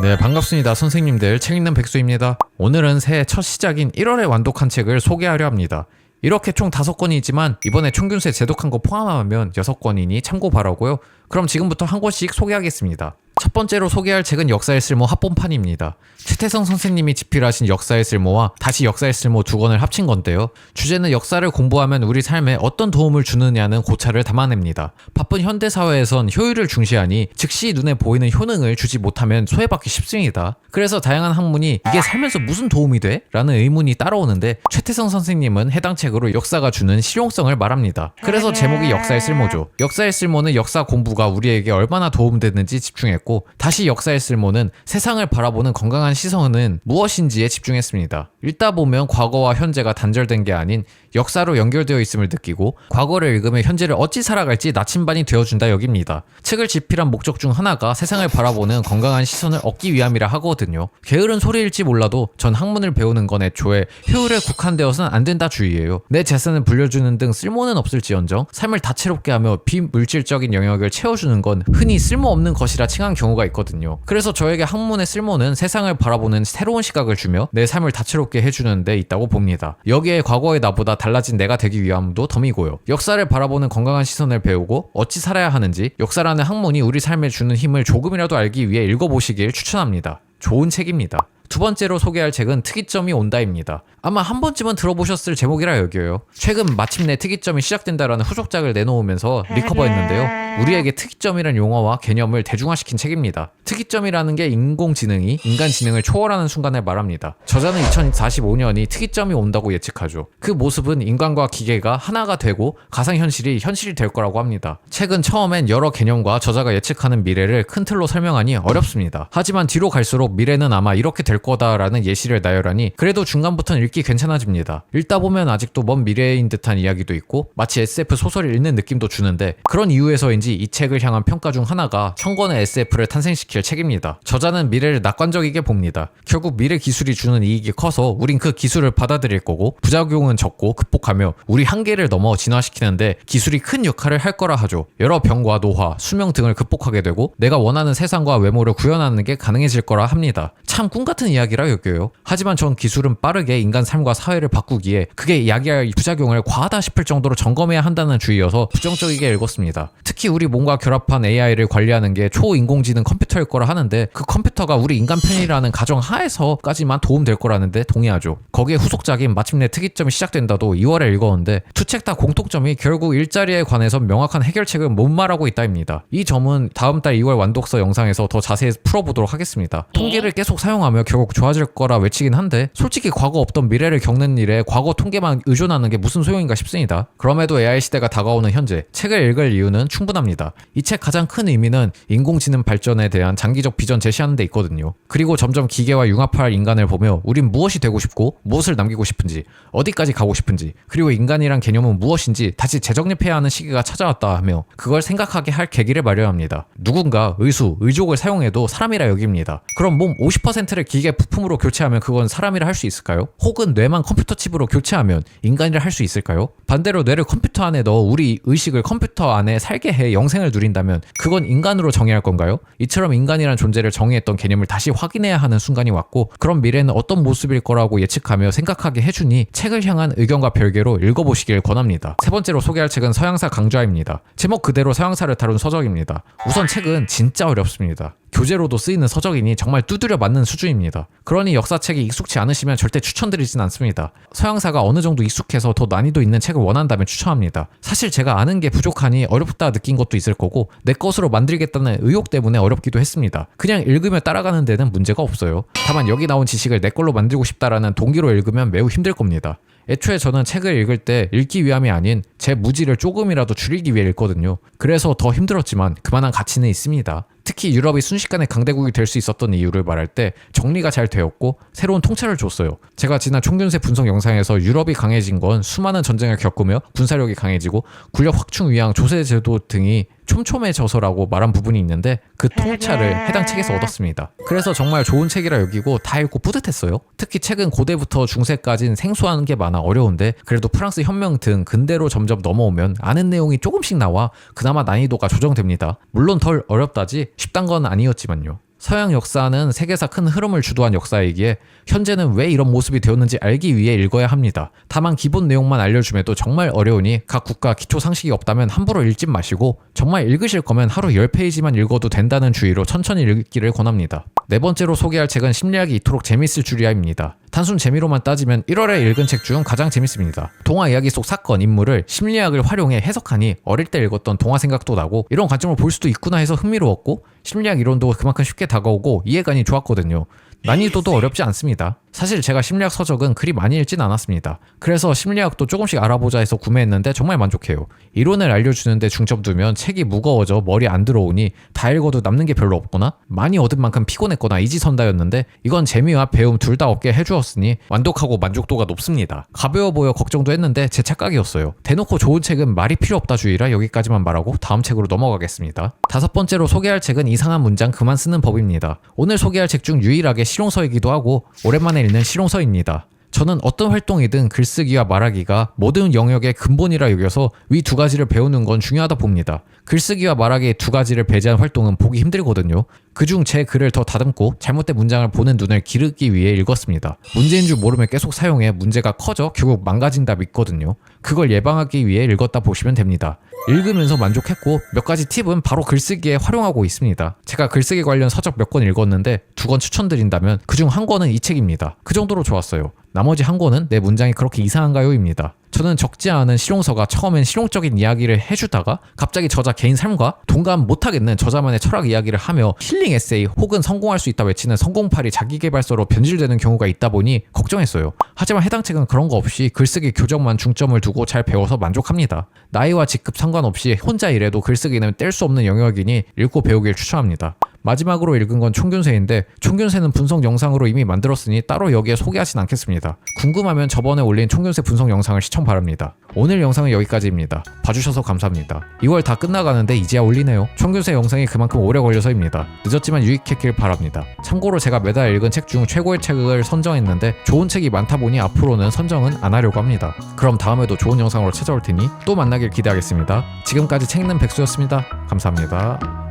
네, 반갑습니다. 선생님들, 책 읽는 백수입니다. 오늘은 새해 첫 시작인 1월에 완독한 책을 소개하려 합니다. 이렇게 총 5권이지만 이번에 총균세 제독한 거 포함하면 6권이니 참고 바라고요. 그럼 지금부터 한 권씩 소개하겠습니다. 첫 번째로 소개할 책은 역사의 쓸모 합본판입니다. 최태성 선생님이 집필하신 역사의 쓸모와 다시 역사의 쓸모 2권을 합친 건데요. 주제는 역사를 공부하면 우리 삶에 어떤 도움을 주느냐는 고찰을 담아냅니다. 바쁜 현대사회에선 효율을 중시하니 즉시 눈에 보이는 효능을 주지 못하면 소외받기 쉽습니다. 그래서 다양한 학문이 이게 살면서 무슨 도움이 돼? 라는 의문이 따라오는데 최태성 선생님은 해당 책으로 역사가 주는 실용성을 말합니다. 그래서 제목이 역사의 쓸모죠. 역사의 쓸모는 역사 공부가 우리에게 얼마나 도움되는지 집중했고, 다시 역사의 쓸모는 세상을 바라보는 건강한 시선은 무엇인지에 집중했습니다. 읽다 보면 과거와 현재가 단절된 게 아닌 역사로 연결되어 있음을 느끼고, 과거를 읽으면 현재를 어찌 살아갈지 나침반이 되어준다 여깁니다. 책을 집필한 목적 중 하나가 세상을 바라보는 건강한 시선을 얻기 위함이라 하거든요. 게으른 소리일지 몰라도 전 학문을 배우는 건 애초에 효율에 국한되어서는 안 된다 주의예요. 내 재산을 불려주는 등 쓸모는 없을지언정 삶을 다채롭게 하며 비물질적인 영역을 채워주는 건 흔히 쓸모없는 것이라 칭한 경우가 있거든요. 그래서 저에게 학문의 쓸모는 세상을 바라보는 새로운 시각을 주며 내 삶을 다채롭게 해주는 데 있다고 봅니다. 여기에 과거의 나보다 달라진 내가 되기 위함도 덤이고요. 역사를 바라보는 건강한 시선을 배우고 어찌 살아야 하는지, 역사라는 학문이 우리 삶에 주는 힘을 조금이라도 알기 위해 읽어보시길 추천합니다. 좋은 책입니다. 두 번째로 소개할 책은 특이점이 온다입니다. 아마 한 번쯤은 들어보셨을 제목이라 여겨요. 최근 마침내 특이점이 시작된다라는 후속작을 내놓으면서 리커버했는데요. 우리에게 특이점이란 용어와 개념을 대중화시킨 책입니다. 특이점이라는 게 인공지능이 인간 지능을 초월하는 순간을 말합니다. 저자는 2045년이 특이점이 온다고 예측하죠. 그 모습은 인간과 기계가 하나가 되고 가상현실이 현실이 될 거라고 합니다. 책은 처음엔 여러 개념과 저자가 예측하는 미래를 큰 틀로 설명하니 어렵습니다. 하지만 뒤로 갈수록 미래는 아마 이렇게 될 거다라는 예시를 나열하니 그래도 중간부터는 읽기 괜찮아집니다. 읽다 보면 아직도 먼 미래인 듯한 이야기도 있고 마치 SF 소설을 읽는 느낌도 주는데, 그런 이유에서인지 이 책을 향한 평가 중 하나가 청건의 SF를 탄생시킬 책입니다. 저자는 미래를 낙관적이게 봅니다. 결국 미래 기술이 주는 이익이 커서 우린 그 기술을 받아들일 거고, 부작용은 적고 극복하며 우리 한계를 넘어 진화시키는데 기술이 큰 역할을 할 거라 하죠. 여러 병과 노화, 수명 등을 극복하게 되고 내가 원하는 세상과 외모를 구현하는 게 가능해질 거라 합니다. 참 꿈같은 이야기라 여겨요. 하지만 전 기술은 빠르게 인간 삶과 사회를 바꾸기에 그게 야기할 부작용을 과하다 싶을 정도로 점검해야 한다는 주의여서 부정적이게 읽었습니다. 특히 우리 몸과 결합한 AI를 관리하는 게 초인공지능 컴퓨터일 거라 하는데, 그 컴퓨터가 우리 인간 편이라는 가정 하에서까지만 도움될 거라는데 동의하죠. 거기에 후속작인 마침내 특이점이 시작된다도 2월에 읽었는데 두 책 다 공통점이 결국 일자리에 관해서 명확한 해결책을 못 말하고 있다입니다. 이 점은 다음 달 2월 완독서 영상에서 더 자세히 풀어보도록 하겠습니다. 통계를 계속 사용하며 결국 좋아질 거라 외치긴 한데, 솔직히 과거 없던 미래를 겪는 일에 과거 통계만 의존하는 게 무슨 소용인가 싶습니다. 그럼에도 AI 시대가 다가오는 현재 책을 읽을 이유는 충분합니다. 이 책 가장 큰 의미는 인공지능 발전에 대한 장기적 비전 제시하는 데 있거든요. 그리고 점점 기계와 융합할 인간을 보며 우린 무엇이 되고 싶고 무엇을 남기고 싶은지, 어디까지 가고 싶은지, 그리고 인간이란 개념은 무엇인지 다시 재정립해야 하는 시기가 찾아왔다 하며 그걸 생각하게 할 계기를 마련합니다. 누군가 의수, 의족을 사용해도 사람이라 여깁니다. 그럼 몸 50%를 기계 부품으로 교체하면 그건 사람이라 할 수 있을까요? 혹은 뇌만 컴퓨터 칩으로 교체하면 인간이라 할 수 있을까요? 반대로 뇌를 컴퓨터 안에 넣어 우리 의식을 컴퓨터 안에 살게 해 영생을 누린다면 그건 인간으로 정의할 건가요? 이처럼 인간이란 존재를 정의했던 개념을 다시 확인해야 하는 순간이 왔고, 그런 미래는 어떤 모습일 거라고 예측하며 생각하게 해주니 책을 향한 의견과 별개로 읽어보시길 권합니다. 세 번째로 소개할 책은 서양사 강좌입니다. 제목 그대로 서양사를 다룬 서적입니다. 우선 책은 진짜 어렵습니다. 교재로도 쓰이는 서적이니 정말 두드려 맞는 수준입니다. 그러니 역사책이 익숙치 않으시면 절대 추천드리진 않습니다. 서양사가 어느 정도 익숙해서 더 난이도 있는 책을 원한다면 추천합니다. 사실 제가 아는 게 부족하니 어렵다 느낀 것도 있을 거고, 내 것으로 만들겠다는 의욕 때문에 어렵기도 했습니다. 그냥 읽으며 따라가는 데는 문제가 없어요. 다만 여기 나온 지식을 내 걸로 만들고 싶다라는 동기로 읽으면 매우 힘들 겁니다. 애초에 저는 책을 읽을 때 읽기 위함이 아닌 제 무지를 조금이라도 줄이기 위해 읽거든요. 그래서 더 힘들었지만 그만한 가치는 있습니다. 특히 유럽이 순식간에 강대국이 될 수 있었던 이유를 말할 때 정리가 잘 되었고 새로운 통찰을 줬어요. 제가 지난 총균세 분석 영상에서 유럽이 강해진 건 수많은 전쟁을 겪으며 군사력이 강해지고 군력 확충 위한 조세제도 등이 촘촘해져서라고 말한 부분이 있는데, 그 통찰을 해당 책에서 얻었습니다. 그래서 정말 좋은 책이라 여기고 다 읽고 뿌듯했어요. 특히 책은 고대부터 중세까지는 생소한 게 많아 어려운데, 그래도 프랑스 혁명 등 근대로 점점 넘어오면 아는 내용이 조금씩 나와 그나마 난이도가 조정됩니다. 물론 덜 어렵다지 쉽단 건 아니었지만요. 서양 역사는 세계사 큰 흐름을 주도한 역사이기에 현재는 왜 이런 모습이 되었는지 알기 위해 읽어야 합니다. 다만 기본 내용만 알려줌에도 정말 어려우니 각 국가 기초 상식이 없다면 함부로 읽지 마시고 정말 읽으실 거면 하루 10페이지만 읽어도 된다는 주의로 천천히 읽기를 권합니다. 네 번째로 소개할 책은 심리학이 이토록 재밌을 줄이야입니다. 단순 재미로만 따지면 1월에 읽은 책 중 가장 재밌습니다. 동화 이야기 속 사건, 인물을 심리학을 활용해 해석하니 어릴 때 읽었던 동화 생각도 나고 이런 관점으로 볼 수도 있구나 해서 흥미로웠고 심리학 이론도 그만큼 쉽게 다가오고 이해관이 좋았거든요. 난이도도 어렵지 않습니다. 사실 제가 심리학 서적은 그리 많이 읽진 않았습니다. 그래서 심리학도 조금씩 알아보자 해서 구매했는데 정말 만족해요. 이론을 알려주는데 중점 두면 책이 무거워져 머리 안 들어오니 다 읽어도 남는 게 별로 없거나 많이 얻은 만큼 피곤했거나 이지선다였는데 이건 재미와 배움 둘 다 얻게 해주었으니 완독하고 만족도가 높습니다. 가벼워 보여 걱정도 했는데 제 착각이었어요. 대놓고 좋은 책은 말이 필요 없다 주의라 여기까지만 말하고 다음 책으로 넘어가겠습니다. 다섯 번째로 소개할 책은 이상한 문장 그만 쓰는 법입니다. 오늘 소개할 책 중 유일하게 실용서이기도 하고 오랜만에 읽는 실용서입니다. 저는 어떤 활동이든 글쓰기와 말하기가 모든 영역의 근본이라 여겨서 위 두 가지를 배우는 건 중요하다 봅니다. 글쓰기와 말하기 두 가지를 배제한 활동은 보기 힘들거든요. 그중 제 글을 더 다듬고 잘못된 문장을 보는 눈을 기르기 위해 읽었습니다. 문제인 줄 모르면 계속 사용해 문제가 커져 결국 망가진다 믿거든요. 그걸 예방하기 위해 읽었다 보시면 됩니다. 읽으면서 만족했고 몇 가지 팁은 바로 글쓰기에 활용하고 있습니다. 제가 글쓰기 관련 서적 몇 권 읽었는데 2권 추천드린다면 그중 한 권은 이 책입니다. 그 정도로 좋았어요. 나머지 한 권은 내 문장이 그렇게 이상한가요? 입니다. 저는 적지 않은 실용서가 처음엔 실용적인 이야기를 해주다가 갑자기 저자 개인 삶과 동감 못하겠는 저자만의 철학 이야기를 하며 힐링 에세이 혹은 성공할 수 있다 외치는 성공팔이 자기계발서로 변질되는 경우가 있다 보니 걱정했어요. 하지만 해당 책은 그런 거 없이 글쓰기 교정만 중점을 두고 잘 배워서 만족합니다. 나이와 직급 상관없이 혼자 일해도 글쓰기는 뗄 수 없는 영역이니 읽고 배우길 추천합니다. 마지막으로 읽은 건 총균세인데 총균세는 분석 영상으로 이미 만들었으니 따로 여기에 소개하진 않겠습니다. 궁금하면 저번에 올린 총균세 분석 영상을 시청 바랍니다. 오늘 영상은 여기까지입니다. 봐주셔서 감사합니다. 2월 다 끝나가는데 이제야 올리네요. 총균세 영상이 그만큼 오래 걸려서입니다. 늦었지만 유익했길 바랍니다. 참고로 제가 매달 읽은 책 중 최고의 책을 선정했는데 좋은 책이 많다 보니 앞으로는 선정은 안 하려고 합니다. 그럼 다음에도 좋은 영상으로 찾아올 테니 또 만나길 기대하겠습니다. 지금까지 책 읽는 백수였습니다. 감사합니다.